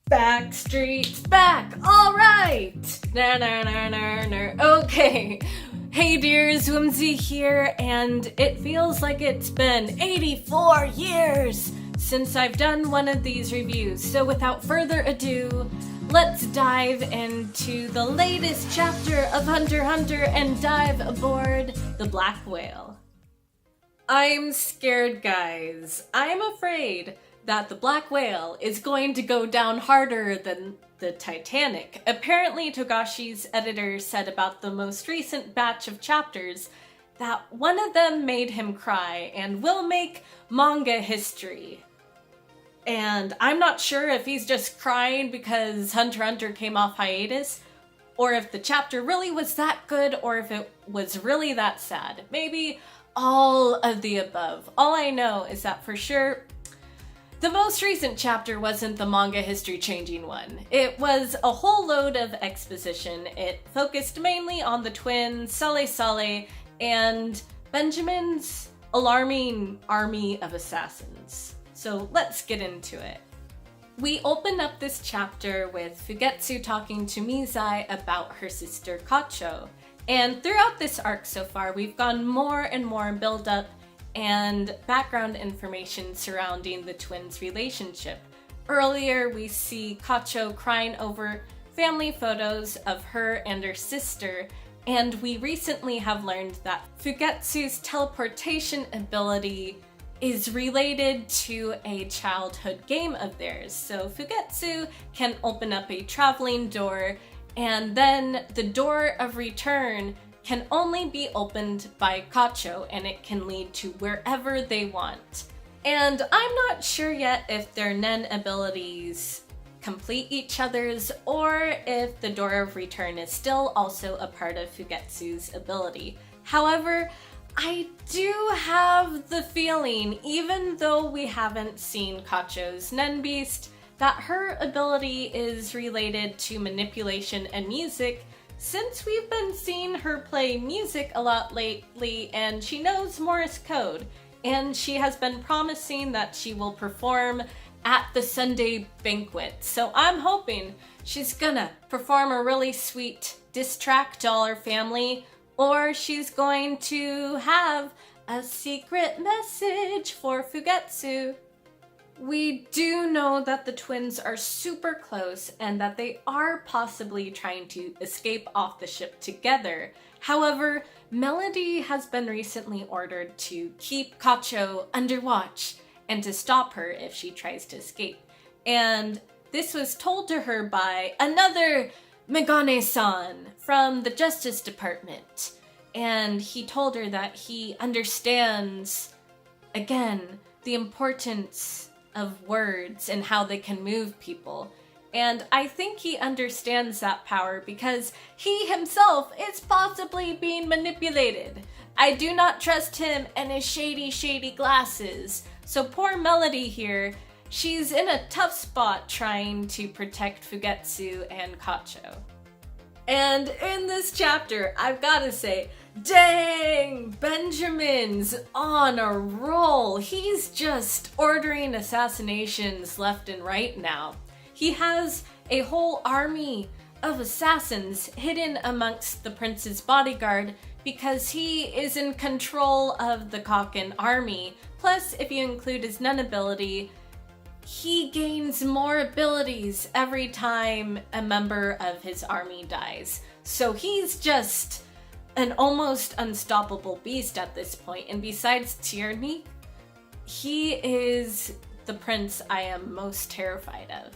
Backstreet's back! Alright! Okay. Hey dears, Whimsy here, and it feels like it's been 84 years since I've done one of these reviews, so without further ado, let's dive into the latest chapter of Hunter x Hunter and dive aboard the Black Whale. I'm scared, guys. I'm afraid that the Black Whale is going to go down harder than the Titanic. Apparently, Togashi's editor said about the most recent batch of chapters that one of them made him cry and will make manga history. And I'm not sure if he's just crying because Hunter x Hunter came off hiatus, or if the chapter really was that good, or if it was really that sad. Maybe all of the above. All I know is that for sure, the most recent chapter wasn't the manga history-changing one. It was a whole load of exposition. It focused mainly on the twins, Salé-salé, and Benjamin's alarming army of assassins. So let's get into it. We open up this chapter with Fugetsu talking to Mizai about her sister Kacho. And throughout this arc so far, we've gone more and more build-up and background information surrounding the twins' relationship. Earlier, we see Kacho crying over family photos of her and her sister, and we recently have learned that Fugetsu's teleportation ability is related to a childhood game of theirs. So Fugetsu can open up a traveling door, and then the door of return can only be opened by Kacho, and it can lead to wherever they want. And I'm not sure yet if their Nen abilities complete each other's, or if the door of return is still also a part of Fugetsu's ability. However, I do have the feeling, even though we haven't seen Kacho's Nen Beast, that her ability is related to manipulation and music, since we've been seeing her play music a lot lately and she knows Morse code, and she has been promising that she will perform at the Sunday banquet. So I'm hoping she's gonna perform a really sweet diss track to all her family, or she's going to have a secret message for Fugetsu. We do know that the twins are super close and that they are possibly trying to escape off the ship together. However, Melody has been recently ordered to keep Kacho under watch and to stop her if she tries to escape. And this was told to her by another Megane-san from the Justice Department. And he told her that he understands, again, the importance of words and how they can move people. And I think he understands that power because he himself is possibly being manipulated. I do not trust him and his shady glasses. So poor Melody here, she's in a tough spot trying to protect Fugetsu and Kacho. And in this chapter, I've gotta say, dang! Benjamin's on a roll. He's just ordering assassinations left and right now. He has a whole army of assassins hidden amongst the prince's bodyguard because he is in control of the Kaken army. Plus, if you include his Nen ability, he gains more abilities every time a member of his army dies. So he's just an almost unstoppable beast at this point. And besides Tierney, he is the prince I am most terrified of.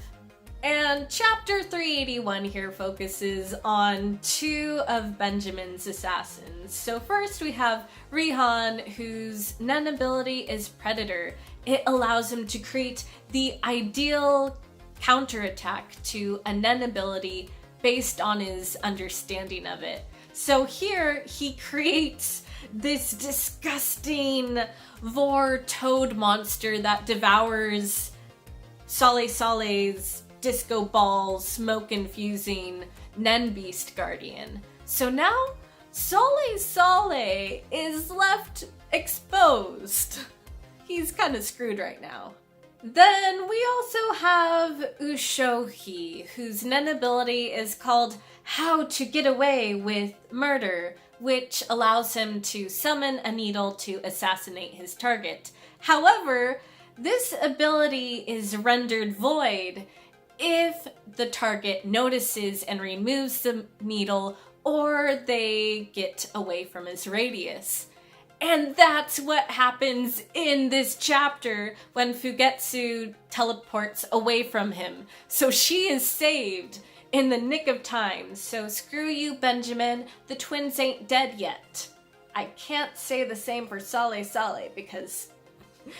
And chapter 381 here focuses on two of Benjamin's assassins. So first we have Rihan, whose Nen ability is Predator. It allows him to create the ideal counterattack to a Nen ability based on his understanding of it. So here he creates this disgusting vor toad monster that devours Salé-salé's disco ball, smoke-infusing Nen Beast guardian. So now Salé-salé is left exposed. He's kind of screwed right now. Then we also have Ushouhi, whose Nen ability is called How to Get Away with Murder, which allows him to summon a needle to assassinate his target. However, this ability is rendered void if the target notices and removes the needle or they get away from his radius. And that's what happens in this chapter when Fugetsu teleports away from him. So she is saved in the nick of time. So screw you, Benjamin. The twins ain't dead yet. I can't say the same for Salé-salé because I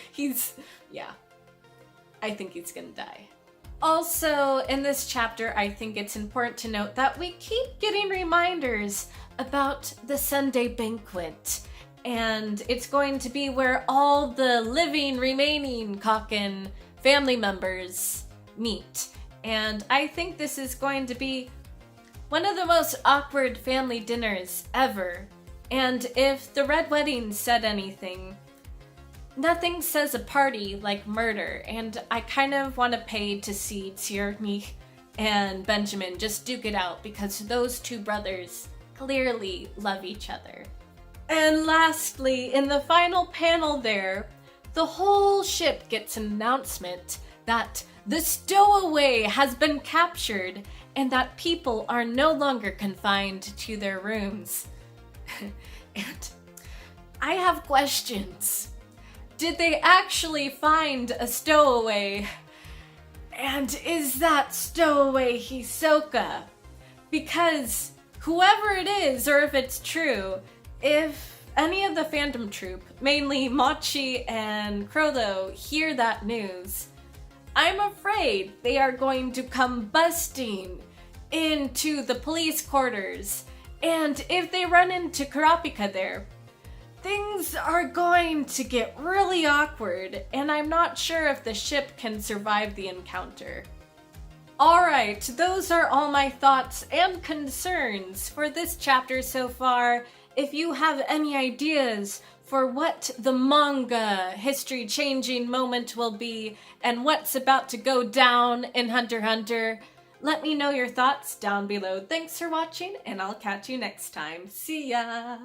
think he's gonna die. Also, in this chapter, I think it's important to note that we keep getting reminders about the Sunday banquet. And it's going to be where all the living, remaining Kaken family members meet. And I think this is going to be one of the most awkward family dinners ever. And if the Red Wedding said anything, nothing says a party like murder. And I kind of want to pay to see Tsiorni and Benjamin just duke it out because those two brothers clearly love each other. And lastly, in the final panel there, the whole ship gets an announcement that the stowaway has been captured and that people are no longer confined to their rooms. And I have questions. Did they actually find a stowaway? And is that stowaway Hisoka? Because whoever it is, or if it's true, if any of the Phantom Troop, mainly Machi and Crollo, hear that news, I'm afraid they are going to come busting into the police quarters. And if they run into Kurapika there, things are going to get really awkward, and I'm not sure if the ship can survive the encounter. Alright, those are all my thoughts and concerns for this chapter so far. If you have any ideas for what the manga history-changing moment will be and what's about to go down in Hunter x Hunter, let me know your thoughts down below. Thanks for watching, and I'll catch you next time. See ya!